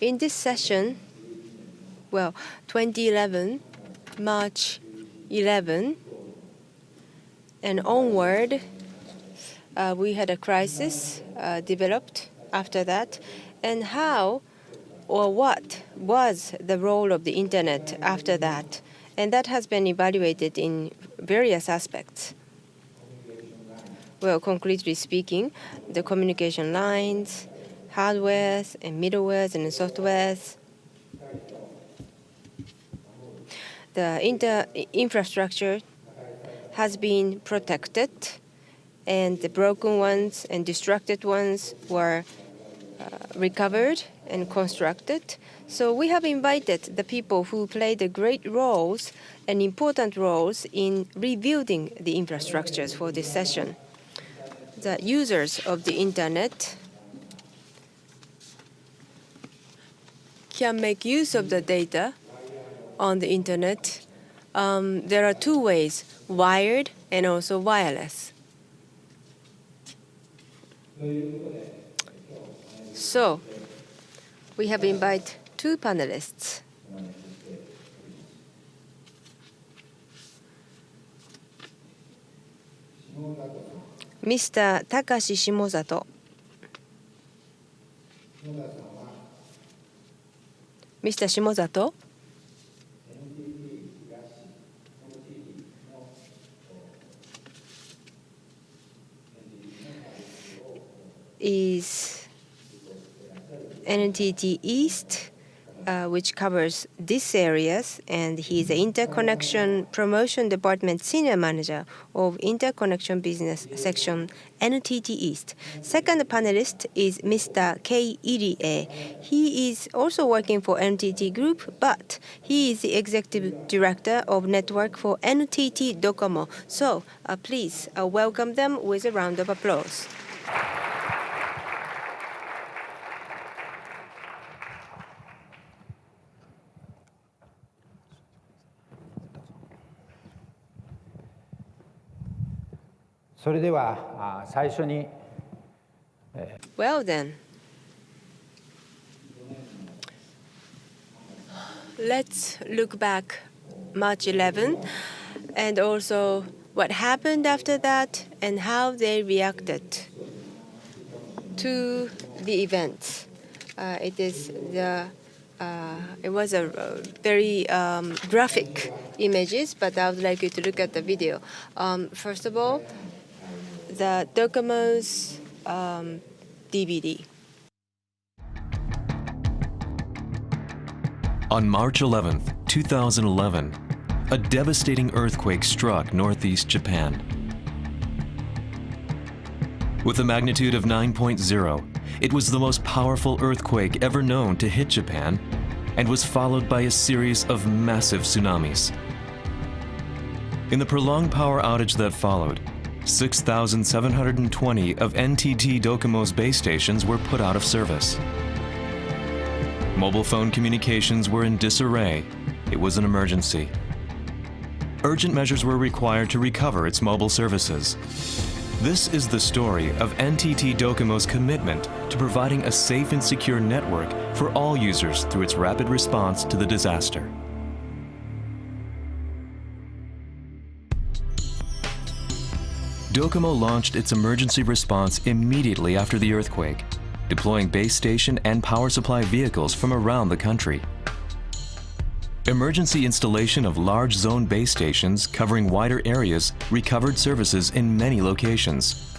In this session, well, 2011, March 11, and onward, we had a crisis developed after that, and how or what was the role of the internet after that, and that has been evaluated in various aspects. Well, concretely speaking, the communication lines, hardwares and middlewares and softwares, the infrastructure has been protected, and the broken ones and destructed ones were recovered and constructed. So we have invited the people who played the great roles and important roles in rebuilding the infrastructures for this session. The users of the internet can make use of the data on the internet. There are two ways, wired and also wireless. So we have invited two panelists. Mr. Takashi Shimozato. Mr. Shimozato is NTT East, which covers these areas, and he is the Interconnection Promotion Department Senior Manager of Interconnection Business Section, NTT East. Second panelist is Mr. Irie. He is also working for NTT Group, but he is the Executive Director of Network for NTT Docomo. So please welcome them with a round of applause. Well then, let's look back March 11 and also what happened after that and how they reacted to the events. It was a very graphic images, but I would like you to look at the video. First of all, the Docomo's DVD. On March 11, 2011, a devastating earthquake struck northeast Japan. With a magnitude of 9.0, it was the most powerful earthquake ever known to hit Japan and was followed by a series of massive tsunamis. In the prolonged power outage that followed, 6,720 of NTT Docomo's base stations were put out of service. Mobile phone communications were in disarray. It was an emergency. Urgent measures were required to recover its mobile services. This is the story of NTT Docomo's commitment to providing a safe and secure network for all users through its rapid response to the disaster. Docomo launched its emergency response immediately after the earthquake, deploying base station and power supply vehicles from around the country. Emergency installation of large zone base stations covering wider areas recovered services in many locations,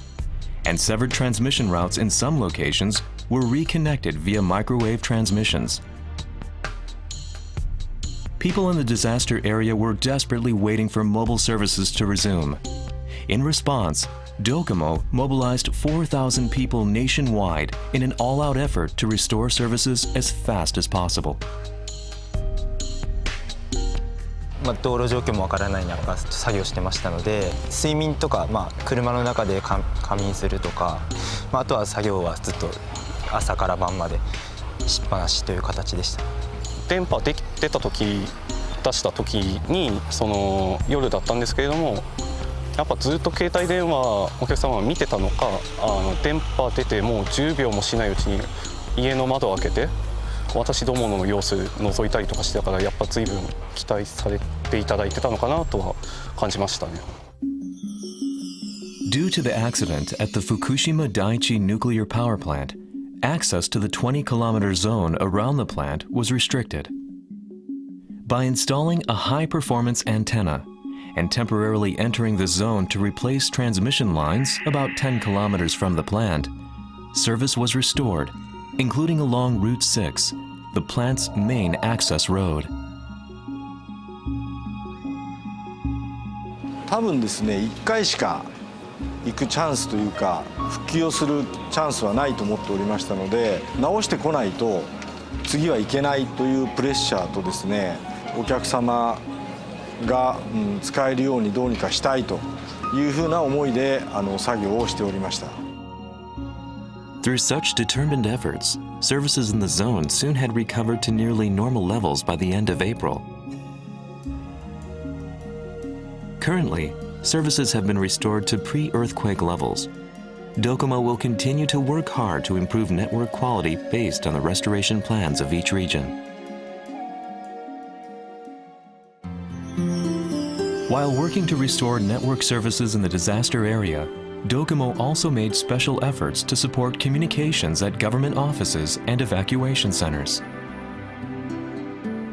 and severed transmission routes in some locations were reconnected via microwave transmissions. People in the disaster area were desperately waiting for mobile services to resume. In response, Docomo mobilized 4,000 people nationwide in an all-out effort to restore services as fast as possible. 道路状況もわからない中作業してましたので、睡眠とか、車の中で仮眠するとか、あとは作業はずっと朝から晩までしっぱなしという形でした。電波出した時に夜だったんですけれども、やっぱずっと携帯電話お客様が見てたのか、電波出てもう10秒もしないうちに家の窓を開けて私どもの様子覗いたりとかしてたから、やっぱ随分期待されていただいてたのかなとは感じましたね。Due to the accident at the Fukushima Daiichi nuclear power plant, access to the 20-kilometer zone around the plant was restricted. By installing a high-performance antenna and temporarily entering the zone to replace transmission lines about 10 kilometers from the plant, service was restored, including along Route 6, the plant's main access road. 多分ですね、1回しか行くチャンスというか復旧をするチャンスはないと思っておりましたので、直してこないと次は行けないというプレッシャーとですね、お客様が使えるようにどうにかしたいというふうな思いで作業をしておりました。 Through such determined efforts, services in the zone soon had recovered to nearly normal levels by the end of April. Currently, services have been restored to pre-earthquake levels. Docomo will continue to work hard to improve network quality based on the restoration plans of each region. While working to restore network services in the disaster area, Docomo also made special efforts to support communications at government offices and evacuation centers.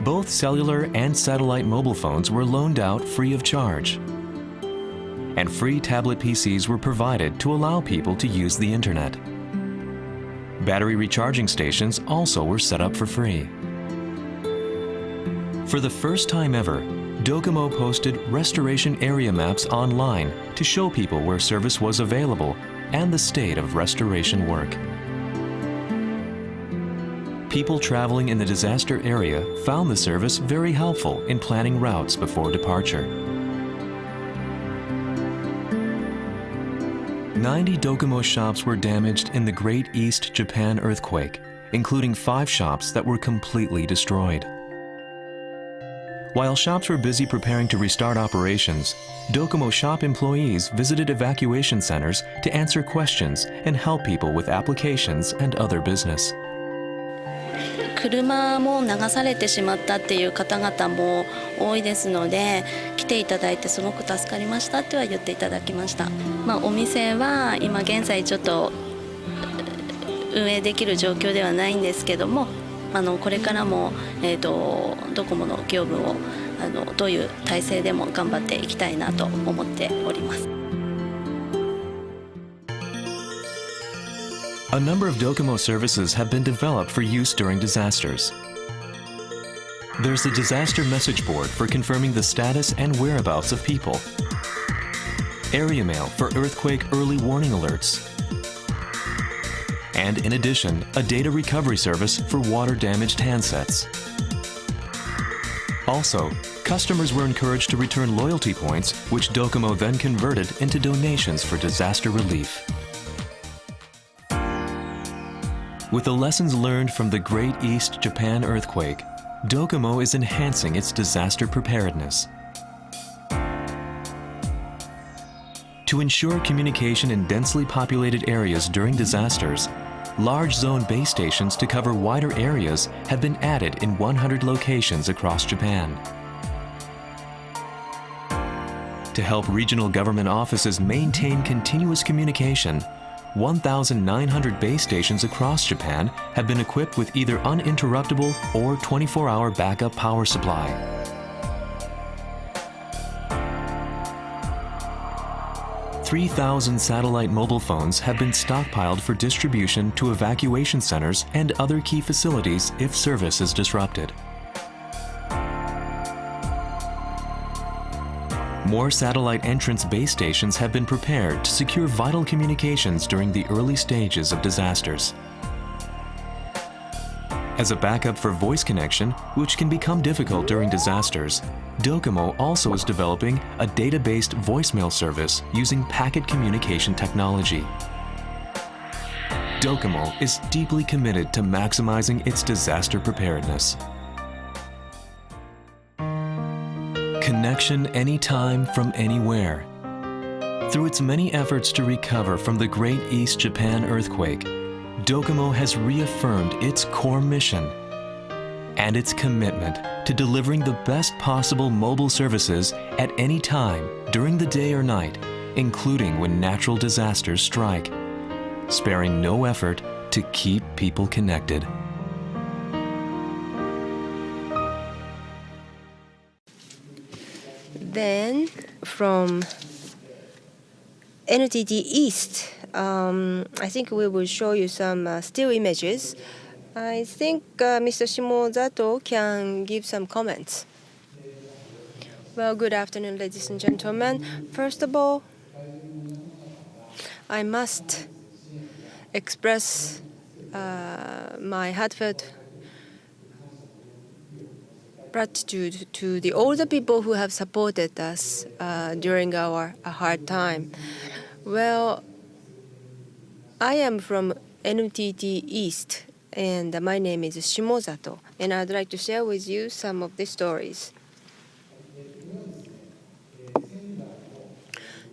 Both cellular and satellite mobile phones were loaned out free of charge, and free tablet PCs were provided to allow people to use the internet. Battery recharging stations also were set up for free. For the first time ever, Docomo posted restoration area maps online to show people where service was available and the state of restoration work. People traveling in the disaster area found the service very helpful in planning routes before departure. 90 Docomo shops were damaged in the Great East Japan earthquake, including 5 shops that were completely destroyed. While shops were busy preparing to restart operations, Docomo shop employees visited evacuation centers to answer questions and help people with applications and other business. 車も流されてしまったっていう方々も多いですので、来ていただいてすごく助かりましたっては言っていただきました。お店は今現在ちょっと運営できる状況ではないんですけども、これからもドコモの業務をどういう体制でも頑張っていきたいなと思っております。A number of Docomo services have been developed for use during disasters. There's a disaster message board for confirming the status and whereabouts of people, area mail for earthquake early warning alerts, and in addition, a data recovery service for water-damaged handsets. Also, customers were encouraged to return loyalty points, which Docomo then converted into donations for disaster relief. With the lessons learned from the Great East Japan earthquake, Docomo is enhancing its disaster preparedness. To ensure communication in densely populated areas during disasters, large zone base stations to cover wider areas have been added in 100 locations across Japan. To help regional government offices maintain continuous communication, 1,900 base stations across Japan have been equipped with either uninterruptible or 24-hour backup power supply. "3,000 satellite mobile phones have been stockpiled for distribution to evacuation centers and other key facilities if service is disrupted. More satellite entrance base stations have been prepared to secure vital communications during the early stages of disasters. As a backup for voice connection, which can become difficult during disasters, Docomo also is developing a data-based voicemail service using packet communication technology. Docomo is deeply committed to maximizing its disaster preparedness. Connection anytime from anywhere. Through its many efforts to recover from the Great East Japan earthquake, Docomo has reaffirmed its core mission and its commitment to delivering the best possible mobile services at any time during the day or night, including when natural disasters strike, sparing no effort to keep people connected. Then from NTT East, I think we will show you some still images. I think Mr. Shimozato can give some comments. Well, good afternoon, ladies and gentlemen. First of all, I must express my heartfelt gratitude to the older people who have supported us during our hard time. Well, I am from NTT East, and my name is Shimozato, and I'd like to share with you some of the stories.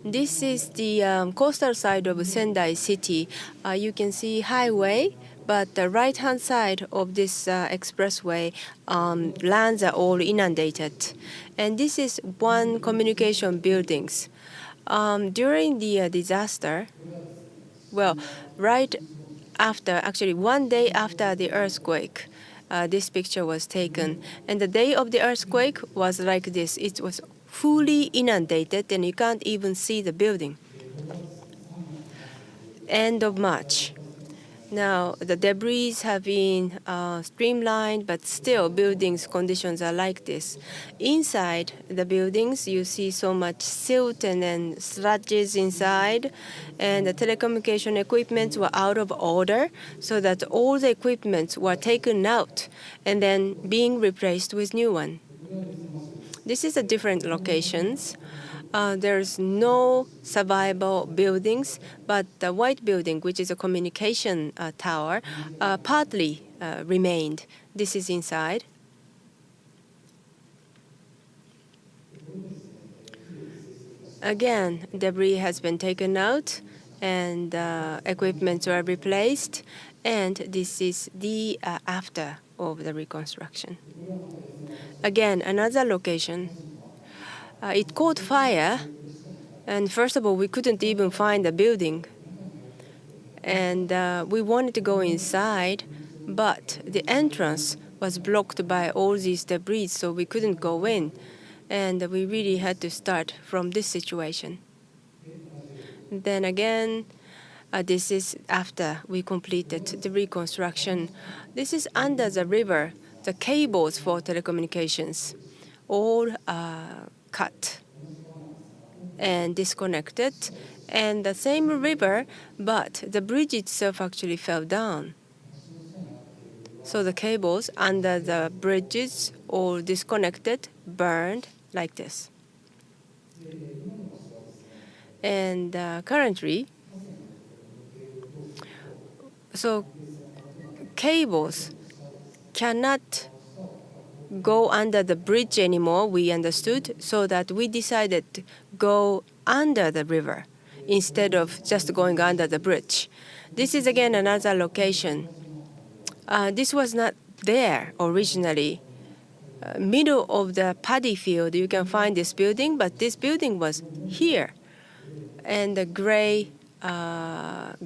This is the coastal side of Sendai city. You can see highway, but the right-hand side of this expressway, lands are all inundated. And this is one communication buildings. During the disaster, well, right after, actually 1 day after the earthquake, this picture was taken. And the day of the earthquake was like this. It was fully inundated and you can't even see the building. End of March. Now, the debris have been streamlined, but still buildings conditions are like this. Inside the buildings, you see so much silt and then sludges inside, and the telecommunication equipment were out of order, so that all the equipment were taken out and then being replaced with new one. This is a different locations. There's no survivable buildings, but the white building, which is a communication tower, partly remained. This is inside. Again, debris has been taken out and equipment were replaced. And this is the after of the reconstruction. Again, another location. It caught fire, and first of all, we couldn't even find the building. And we wanted to go inside, but the entrance was blocked by all these debris, so we couldn't go in. And we really had to start from this situation. Then again, this is after we completed the reconstruction. This is under the river, the cables for telecommunications, all cut and disconnected, and the same river, but the bridge itself actually fell down. So the cables under the bridges all disconnected, burned like this. And currently, so cables cannot go under the bridge anymore, we understood, so that we decided to go under the river instead of just going under the bridge. This is again another location. This was not there originally. Middle of the paddy field, you can find this building, but this building was here. And the gray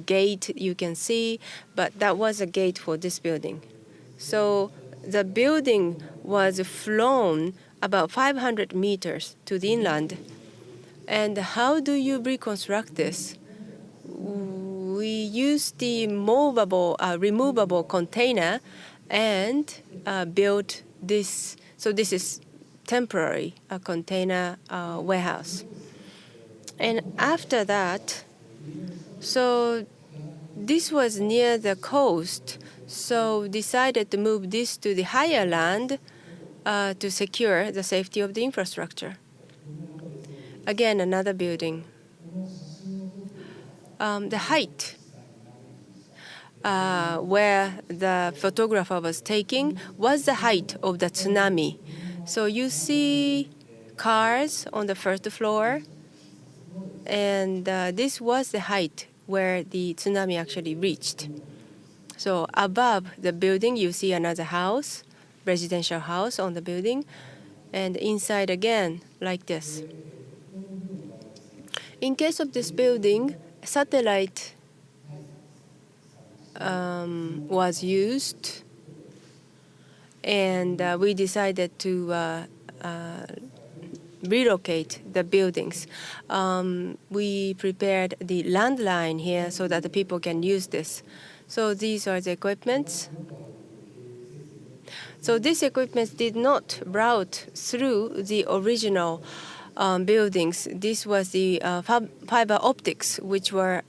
gate you can see, but that was a gate for this building. So the building was flown about 500 meters to the inland. And how do you reconstruct this? We used the removable container and built this. So this is temporary container warehouse. And after that, so this was near the coast, so decided to move this to the higher land to secure the safety of the infrastructure. Again, another building. The height where the photographer was taking was the height of the tsunami. So you see cars on the first floor, and this was the height where the tsunami actually reached. So above the building, you see another house, residential house on the building, and inside again like this. In case of this building, satellite was used, and we decided to relocate the buildings. We prepared the landline here so that the people can use this. So these are the equipments. So this equipment did not route through the original buildings. This was the fiber optics, which were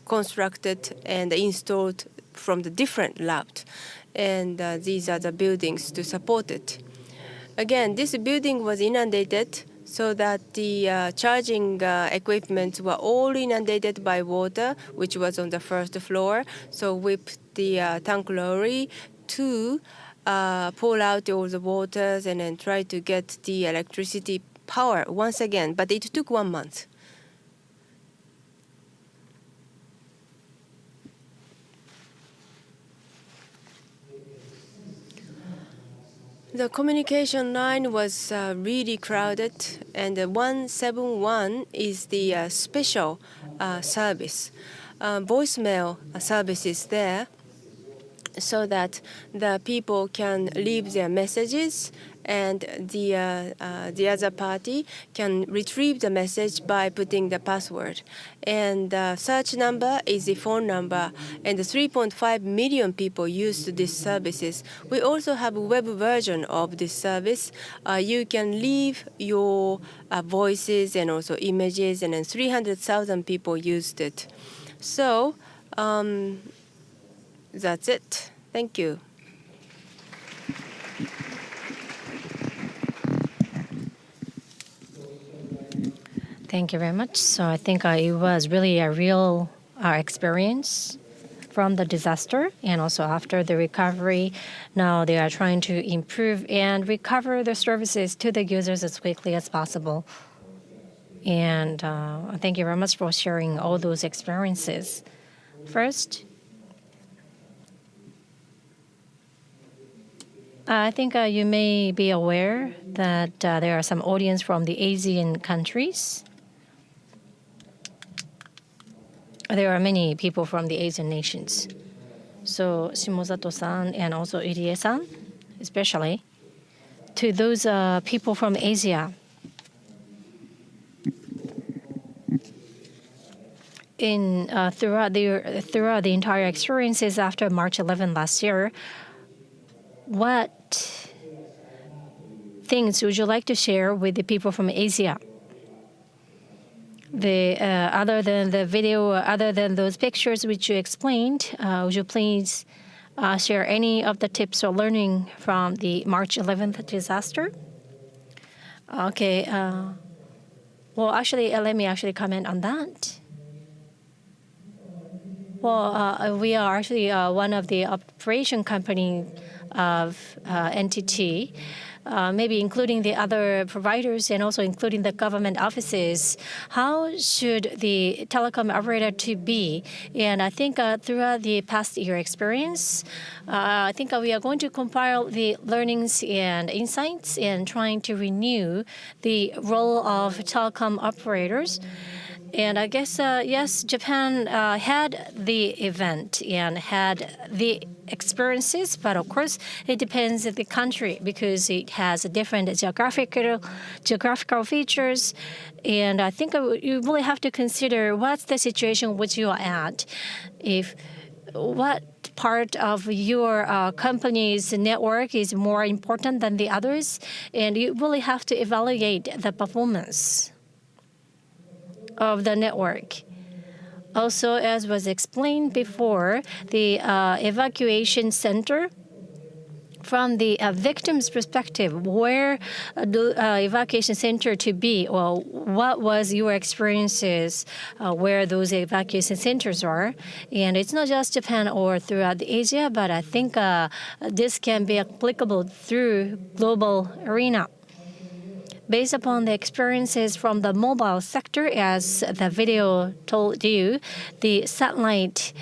constructed and installed from the different route. And these are the buildings to support it. Again, this building was inundated so that the charging equipment were all inundated by water, which was on the first floor. So we put the tank lorry to pull out all the waters and then try to get the electricity power once again. But it took 1 month. The communication line was really crowded, and the 171 is the special service. Voicemail service is there so that the people can leave their messages, and the other party can retrieve the message by putting the password. And the search number is the phone number, and the 3.5 million people use these services. We also have a web version of this service. You can leave your voices and also images, and then 300,000 people used it. So that's it. Thank you. Thank you very much. So I think it was really a real experience from the disaster, and also after the recovery. Now they are trying to improve and recover the services to the users as quickly as possible. And thank you very much for sharing all those experiences. First, I think you may be aware that there are some audience from the Asian countries. There are many people from the Asian nations. So Shimozato-san and also Irie-san, especially, to those people from Asia, throughout the entire experiences after March 11 last year, what things would you like to share with the people from Asia? Other than the video, other than those pictures which you explained, would you please share any of the tips or learning from the March 11th disaster? Okay. Well, actually, let me actually comment on that. Well, we are actually one of the operation company of NTT, maybe including the other providers and also including the government offices. How should the telecom operator to be? And I think throughout the past year experience, I think we are going to compile the learnings and insights and trying to renew the role of telecom operators. And I guess, yes, Japan had the event and had the experiences, but of course it depends on the country because it has different geographical features. And I think you really have to consider what's the situation which you are at. What part of your company's network is more important than the others, and you really have to evaluate the performance of the network. Also, as was explained before, the evacuation center, from the victim's perspective, where the evacuation center to be? Well, what was your experiences where those evacuation centers are? And it's not just Japan or throughout Asia, but I think this can be applicable through global arena. Based upon the experiences from the mobile sector, as the video told you, the satellite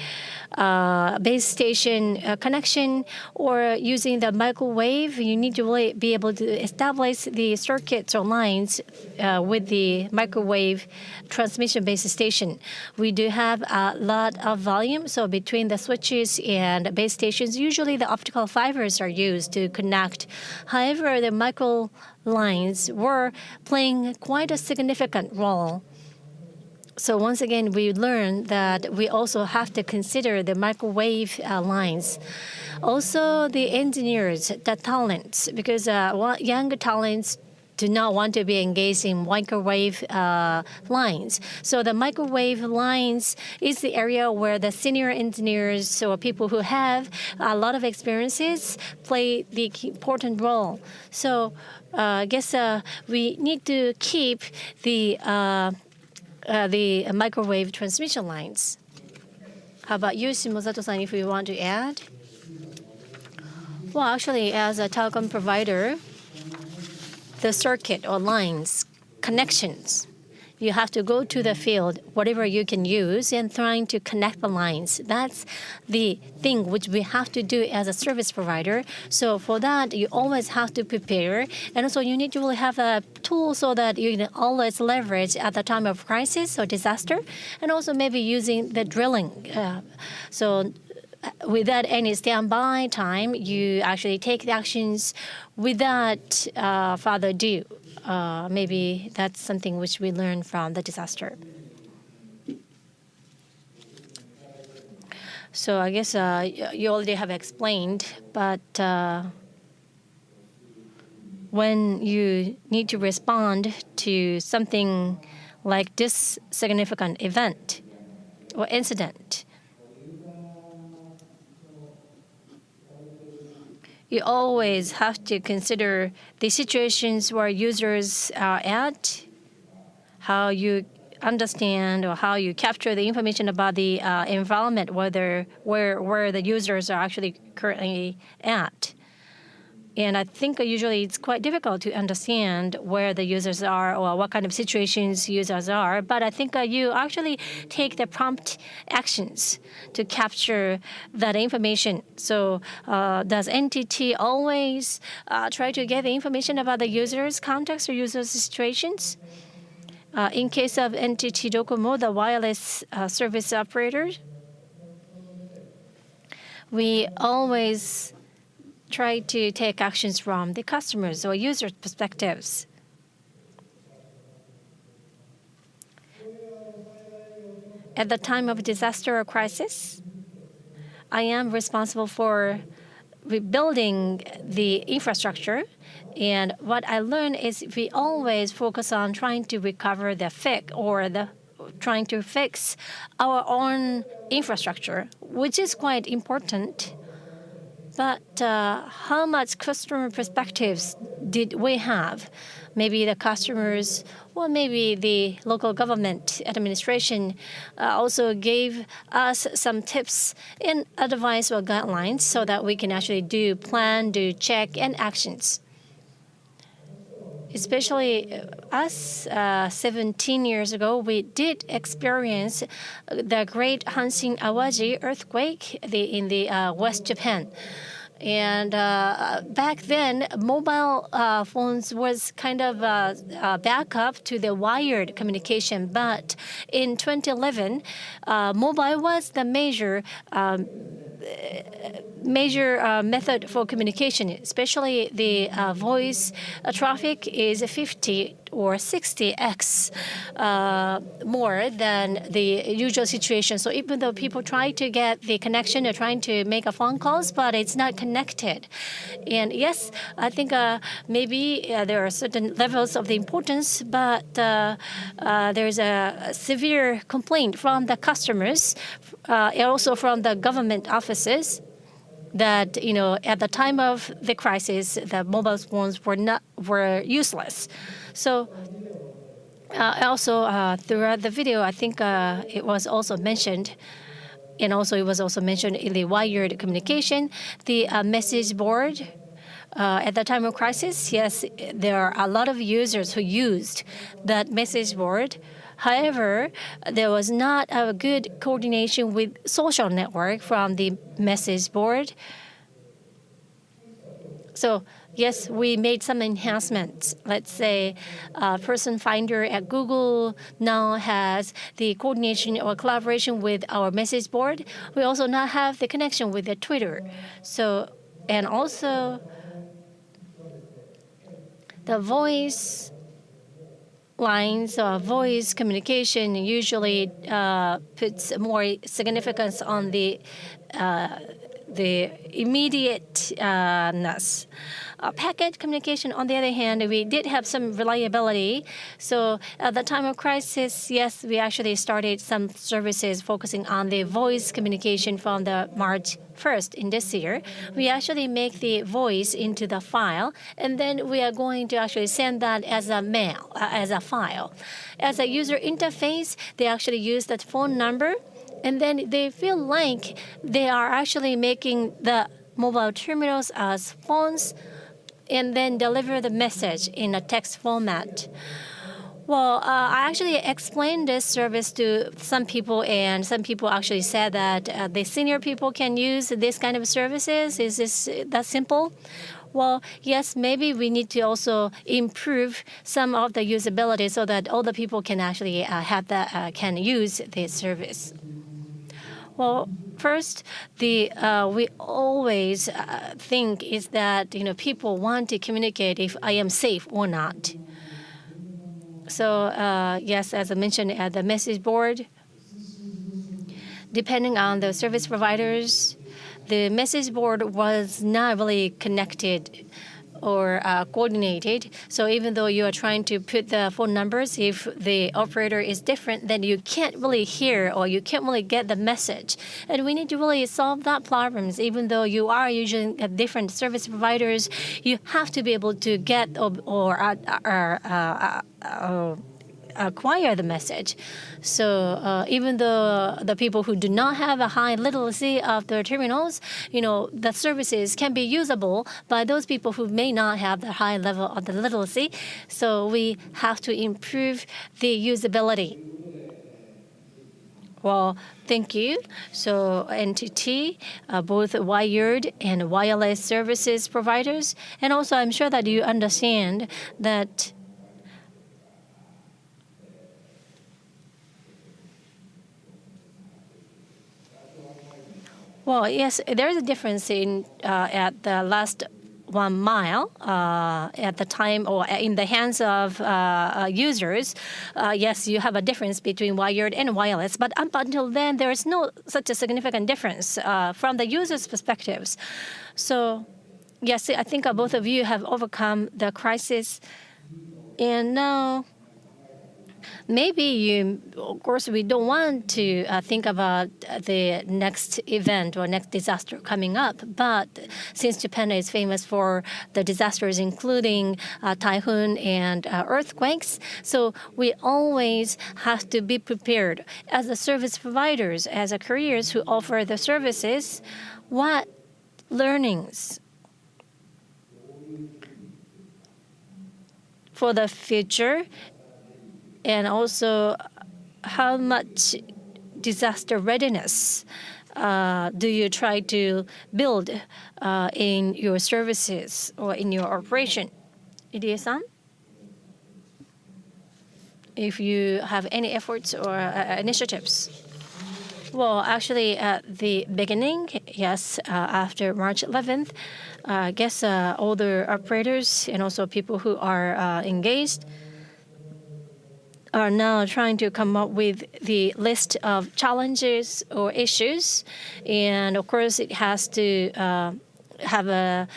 base station connection or using the microwave, you need to really be able to establish the circuits or lines with the microwave transmission base station. We do have a lot of volume, so between the switches and base stations, usually the optical fibers are used to connect. However, the micro lines were playing quite a significant role. So once again, we learned that we also have to consider the microwave lines. Also, the engineers, the talents, because young talents do not want to be engaged in microwave lines. So the microwave lines is the area where the senior engineers or people who have a lot of experiences play the important role. So I guess we need to keep the microwave transmission lines. How about you, Shimozato-san, if you want to add? Well, actually, as a telecom provider, the circuit or lines, connections, you have to go to the field, whatever you can use, and trying to connect the lines. That's the thing which we have to do as a service provider. So for that, you always have to prepare. And also you need to really have a tool so that you can always leverage at the time of crisis or disaster. And also maybe using the drilling. So without any standby time, you actually take the actions without further ado. Maybe that's something which we learned from the disaster. So I guess you already have explained, but when you need to respond to something like this significant event or incident, you always have to consider the situations where users are at, how you understand or how you capture the information about the environment, where the users are actually currently at. And I think usually it's quite difficult to understand where the users are or what kind of situations users are. But I think you actually take the prompt actions to capture that information. So does NTT always try to get the information about the user's context or user's situations? In case of NTT Docomo, the wireless service operator, we always try to take actions from the customers or users' perspectives. At the time of disaster or crisis, I am responsible for rebuilding the infrastructure. And what I learned is we always focus on trying to recover the fix or trying to fix our own infrastructure, which is quite important. But how much customer perspectives did we have? Maybe the customers, or maybe the local government administration also gave us some tips and advice or guidelines so that we can actually do check, and actions. Especially us, 17 years ago, we did experience the Great Hanshin Awaji earthquake in the West Japan. And back then, mobile phones was kind of a backup to the wired communication. But in 2011, mobile was the major method for communication, especially the voice traffic is 50 or 60x more than the usual situation. So even though people try to get the connection, they're trying to make a phone calls, but it's not connected. And yes, I think maybe there are certain levels of the importance, but there's a severe complaint from the customers and also from the government offices that at the time of the crisis, the mobile phones were useless. So also throughout the video, I think it was also mentioned, and also it was also mentioned in the wired communication, the message board. At the time of crisis, yes, there are a lot of users who used that message board. However, there was not a good coordination with social network from the message board. So yes, we made some enhancements. Let's say Person Finder at Google now has the coordination or collaboration with our message board. We also now have the connection with the Twitter. So, and also the voice lines or voice communication usually puts more significance on the immediateness. Packet communication, on the other hand, we did have some reliability. So at the time of crisis, yes, we actually started some services focusing on the voice communication from the March 1st in this year. We actually make the voice into the file, and then we are going to actually send that as a mail, as a file. As a user interface, they actually use that phone number, and then they feel like they are actually making the mobile terminals as phones and then deliver the message in a text format. Well, I actually explained this service to some people, and some people actually said that the senior people can use this kind of services. Is this that simple? Well, yes, maybe we need to also improve some of the usability so that all the people can actually can use this service. Well, first, we always think is that people want to communicate if I am safe or not. So yes, as I mentioned at the message board, depending on the service providers, the message board was not really connected or coordinated. So even though you are trying to put the phone numbers, if the operator is different, then you can't really hear or you can't really get the message. And we need to really solve that problems. Even though you are using different service providers, you have to be able to get or acquire the message. So even though the people who do not have a high literacy of the terminals, the services can be usable by those people who may not have the high level of the literacy. So we have to improve the usability. Well, thank you. So NTT, both wired and wireless services providers, and also I'm sure that you understand that well, yes, there is a difference in at the last 1 mile at the time or in the hands of users. Yes, you have a difference between wired and wireless, but up until then, there is no such a significant difference from the user's perspectives. So, yes, I think both of you have overcome the crisis, and now maybe of course, we don't want to think about the next event or next disaster coming up. But since Japan is famous for the disasters, including typhoon and earthquakes, so we always have to be prepared. As the service providers, as the careers who offer the services, what learnings for the future, and also how much disaster readiness do you try to build in your services or in your operation? Irie-san, if you have any efforts or initiatives. Well, actually, at the beginning, yes, after March 11th, I guess all the operators and also people who are engaged are now trying to come up with the list of challenges or issues, and of course it has to have the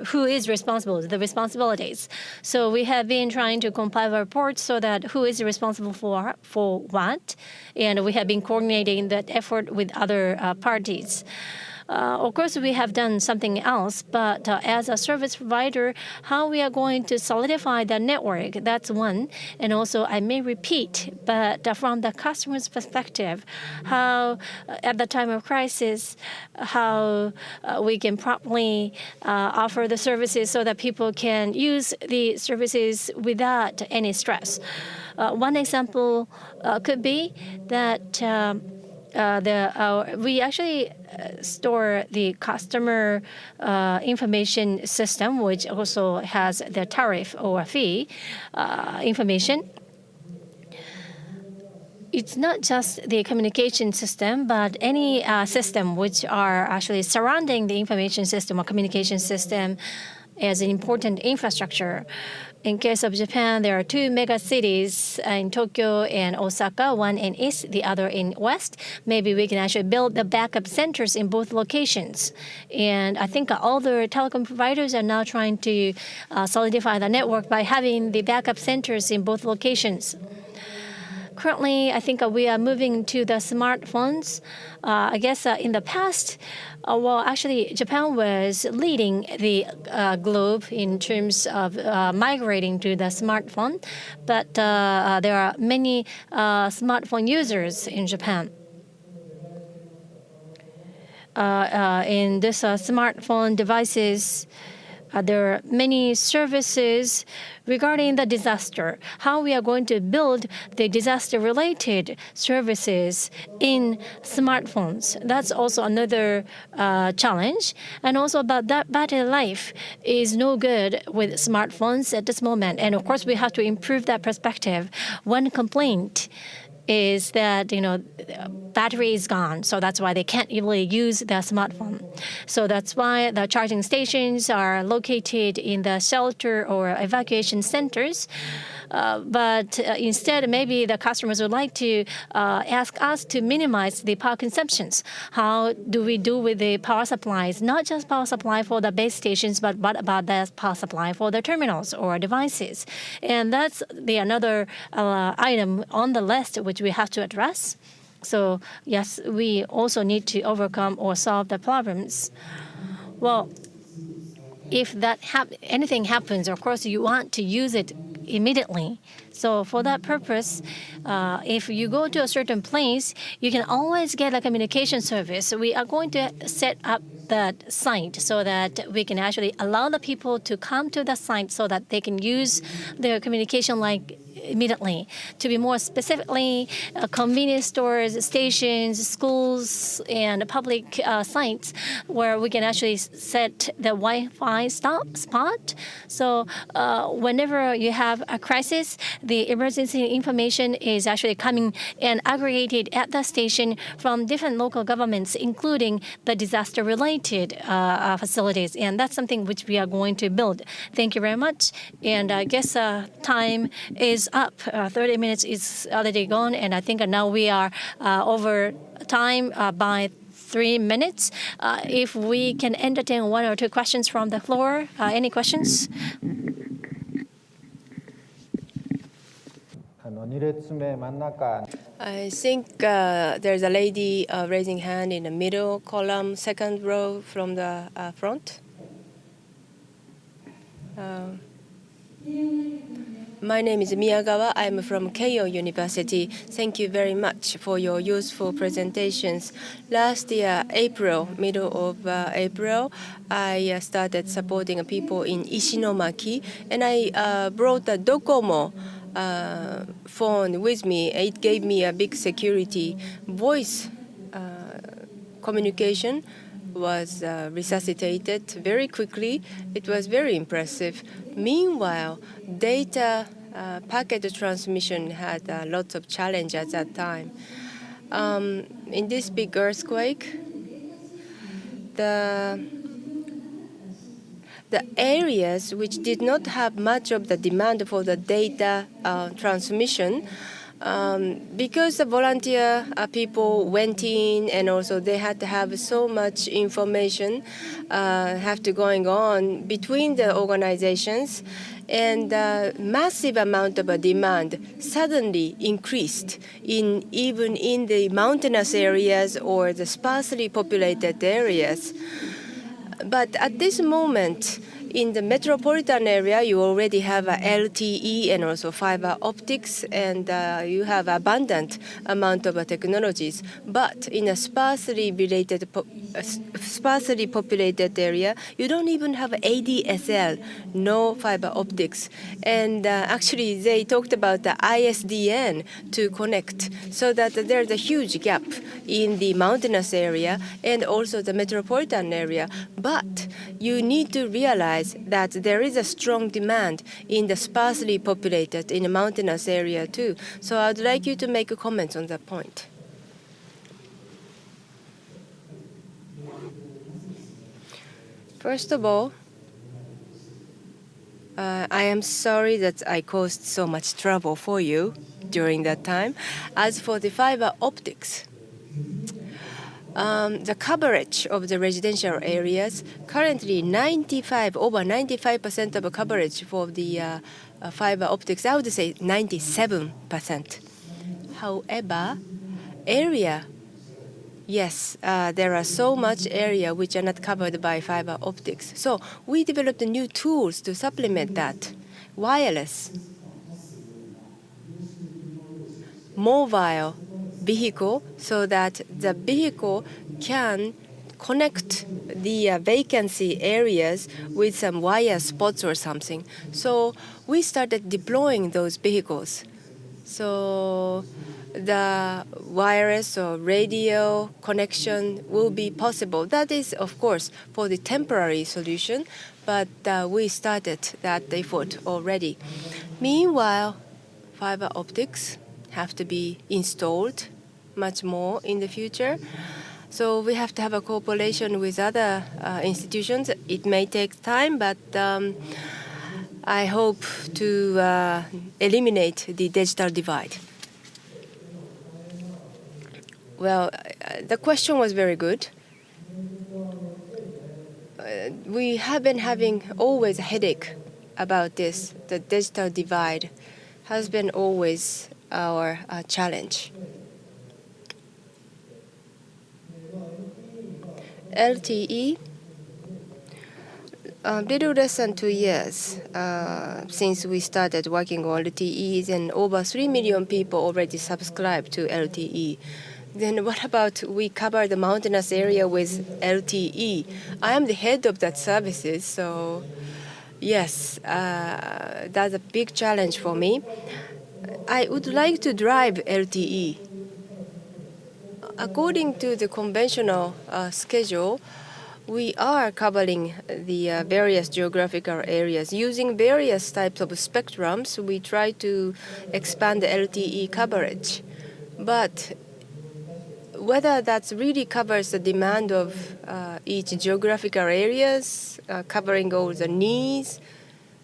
who is responsible, the responsibilities. So we have been trying to compile reports so that who is responsible for what, and we have been coordinating that effort with other parties. Of course, we have done something else, but as a service provider, how we are going to solidify the network, that's one. And also, I may repeat, but from the customer's perspective, how at the time of crisis, how we can properly offer the services so that people can use the services without any stress. One example could be that we actually store the customer information system, which also has the tariff or fee information. It's not just the communication system, but any system which are actually surrounding the information system or communication system as an important infrastructure. In case of Japan, there are two mega cities in Tokyo and Osaka, one in east, the other in west. Maybe we can actually build the backup centers in both locations. And I think all the telecom providers are now trying to solidify the network by having the backup centers in both locations. Currently, I think we are moving to the smartphones. I guess in the past, actually, Japan was leading the globe in terms of migrating to the smartphone. But there are many smartphone users in Japan. In this smartphone devices, there are many services regarding the disaster, how we are going to build the disaster-related services in smartphones. That's also another challenge. And also about that battery life is no good with smartphones at this moment. And of course, we have to improve that perspective. One complaint is that battery is gone, so that's why they can't really use the smartphone. So that's why the charging stations are located in the shelter or evacuation centers. But instead, maybe the customers would like to ask us to minimize the power consumptions. How do we do with the power supplies? Not just power supply for the base stations, but what about the power supply for the terminals or devices? And that's another item on the list which we have to address. So yes, we also need to overcome or solve the problems. Well, if anything happens, of course, you want to use it immediately. So for that purpose, if you go to a certain place, you can always get a communication service. We are going to set up that site so that we can actually allow the people to come to the site so that they can use their communication like immediately. To be more specifically, convenience stores, stations, schools, and public sites where we can actually set the Wi-Fi spot. So whenever you have a crisis, the emergency information is actually coming and aggregated at the station from different local governments, including the disaster-related facilities. And that's something which we are going to build. Thank you very much. And I guess time is up. 30 minutes is already gone, and I think now we are over time by 3 minutes. If we can entertain one or two questions from the floor. Any questions? I think there's a lady raising hand in the middle column, second row from the front. My name is Miyagawa. I'm from Keio University. Thank you very much for your useful presentations. Last year, middle of April, I started supporting people in Ishinomaki, and I brought a Docomo phone with me. It gave me a big security. Voice communication was resuscitated very quickly. It was very impressive. Meanwhile, data packet transmission had lots of challenges at that time. In this big earthquake, the areas which did not have much of the demand for the data transmission Because the volunteer people went in, and also they had to have so much information have to going on between the organizations, and massive amount of a demand suddenly increased even in the mountainous areas or the sparsely populated areas. But at this moment, in the metropolitan area, you already have a LTE and also fiber optics, and you have abundant amount of technologies. But in a sparsely populated area, you don't even have ADSL, no fiber optics. And actually, they talked about the ISDN to connect, so that there's a huge gap in the mountainous area and also the metropolitan area. But you need to realize that there is a strong demand in the sparsely populated, in the mountainous area too. So I'd like you to make a comment on that point. First of all, I am sorry that I caused so much trouble for you during that time. As for the fiber optics, the coverage of the residential areas, currently over 95% of coverage for the fiber optics, I would say 97%. However, area, yes, there are so much area which are not covered by fiber optics. So we developed new tools to supplement that. Wireless, mobile vehicle, so that the vehicle can connect the vacancy areas with some wire spots or something. So we started deploying those vehicles. So the wireless or radio connection will be possible. That is, of course, for the temporary solution, but we started that effort already. Meanwhile, fiber optics have to be installed much more in the future. So we have to have a cooperation with other institutions. It may take time, but I hope to eliminate the digital divide. Well, the question was very good. We have been having always a headache about this. The digital divide has been always our challenge. LTE, little less than 2 years since we started working on LTEs, and over 3 million people already subscribe to LTE. Then what about we cover the mountainous area with LTE? I am the head of that services, so yes, that's a big challenge for me. I would like to drive LTE. According to the conventional schedule, we are covering the various geographical areas. Using various types of spectrums, we try to expand the LTE coverage. But whether that really covers the demand of each geographical areas, covering all the needs,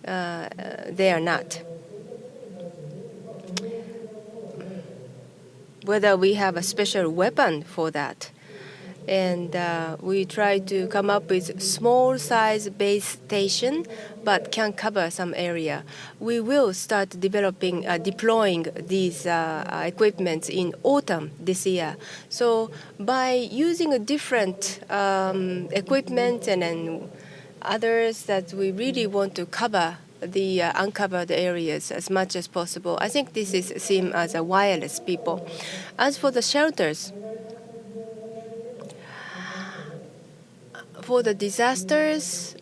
they are not. Whether we have a special weapon for that. And we try to come up with small size base station, but can cover some area. We will start deploying these equipments in autumn this year. So by using a different equipment and then others that we really want to cover the uncovered areas as much as possible. I think this is seen as a wireless people. As for the shelters, for the disasters,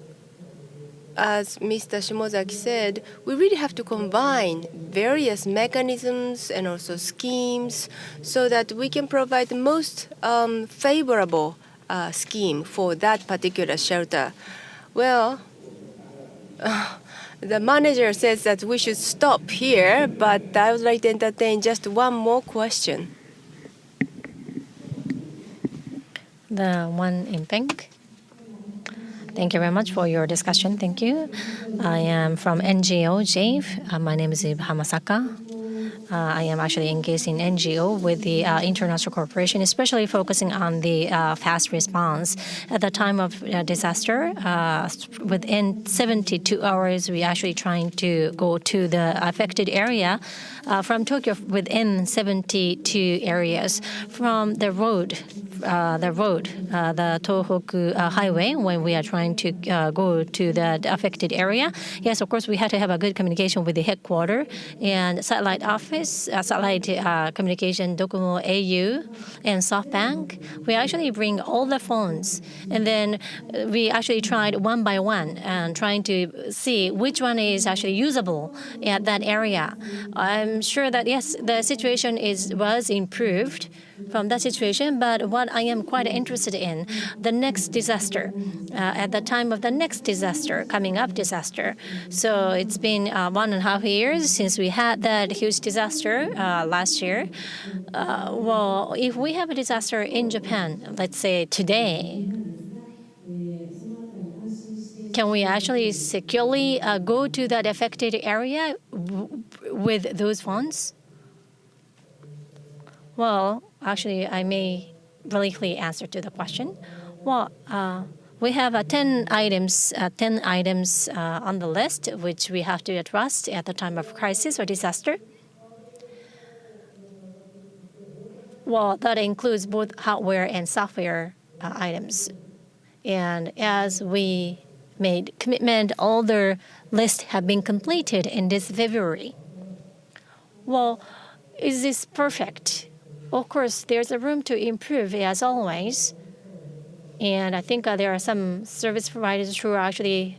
as Mr. Shimozaki said, we really have to combine various mechanisms and also schemes so that we can provide the most favorable scheme for that particular shelter. Well, the manager says that we should stop here, but I would like to entertain just one more question. The one in pink. Thank you very much for your discussion. Thank you. I am from NGO JAVE. My name is Hamasaka. I am actually engaged in NGO with the international corporation, especially focusing on the fast response. At the time of disaster, within 72 hours, we actually trying to go to the affected area from Tokyo within 72 areas from the road. The Tohoku highway, when we are trying to go to the affected area. Yes, of course, we had to have a good communication with the headquarters and satellite office, satellite communication, Docomo, AU, and SoftBank. We actually bring all the phones, and then we actually tried one by one and trying to see which one is actually usable at that area. I'm sure that, yes, the situation was improved from that situation, but what I am quite interested in, the next disaster, at the time of the next disaster, coming up disaster. So it's been 1.5 years since we had that huge disaster last year. Well, if we have a disaster in Japan, let's say today, can we actually securely go to that affected area with those funds? Well, actually, I may briefly answer to the question. Well, we have 10 items on the list which we have to address at the time of crisis or disaster. Well, that includes both hardware and software items. And as we made commitment, all the lists have been completed in this February. Well, is this perfect? Of course, there's a room to improve, as always. And I think there are some service providers who are actually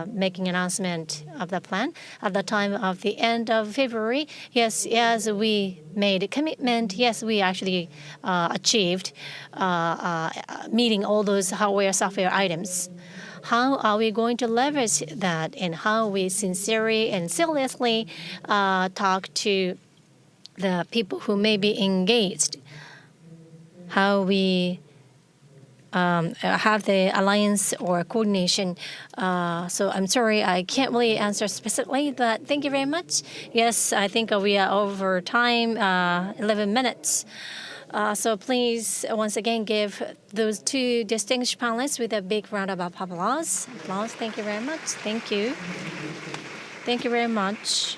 making an announcement of the plan. At the time of the end of February, yes, as we made a commitment, yes, we actually achieved meeting all those hardware, software items. How are we going to leverage that, and how we sincerely and seriously talk to the people who may be engaged, how we have the alliance or coordination. So I'm sorry, I can't really answer specifically, but thank you very much. Yes, I think we are over time, 11 minutes. So please, once again, give those two distinguished panelists with a big round of applause. Thank you very much. Thank you. Thank you very much.